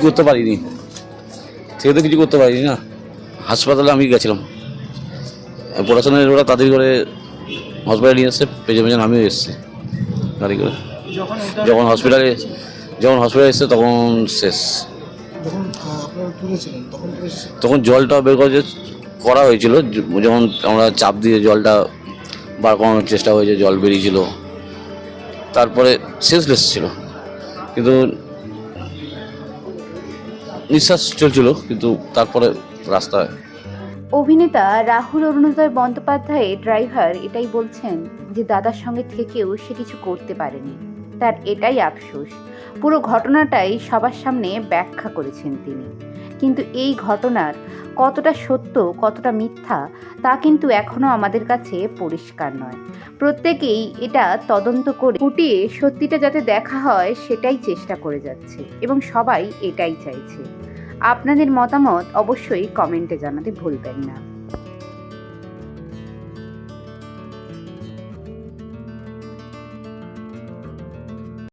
করতে পারিনি, সে তো কিছু করতে পারিনি না। হাসপাতালে আমি গেছিলাম, পড়াশোনার ওরা তাড়াতাড়ি করে হসপিটালে নিয়ে এসছে, পেছনে পেছনে আমিও এসেছি গাড়ি করে। যখন হসপিটালে এসছে তখন শেষ। তখন জলটা বের করা হয়েছিল, যখন আমরা চাপ দিয়ে জলটা বার করানোর চেষ্টা হয়েছে, জল বেরিয়েছিল, তারপরে সেন্সলেস ছিল, কিন্তু নিঃশ্বাস চলছিল, কিন্তু তারপরে রাস্তায়। অভিনেতা রাহুল অরুণোদয় বন্দ্যোপাধ্যায়ের ড্রাইভার এটাই বলছেন যে দাদার সঙ্গে থেকেও সে কিছু করতে পারেনি, তার এটাই আফসোস। পুরো ঘটনাটাই সবার সামনে ব্যাখ্যা করেছেন তিনি, কিন্তু এই ঘটনার কতটা সত্য কতটা মিথ্যা তা কিন্তু এখনো আমাদের কাছে পরিষ্কার নয়। প্রত্যেকেই এটা তদন্ত করে ফুটিয়ে সত্যিটা যাতে দেখা হয় সেটাই চেষ্টা করে যাচ্ছে এবং সবাই এটাই চাইছে। আপনাদের মতামত অবশ্যই কমেন্টে জানাতে ভুলবেন না।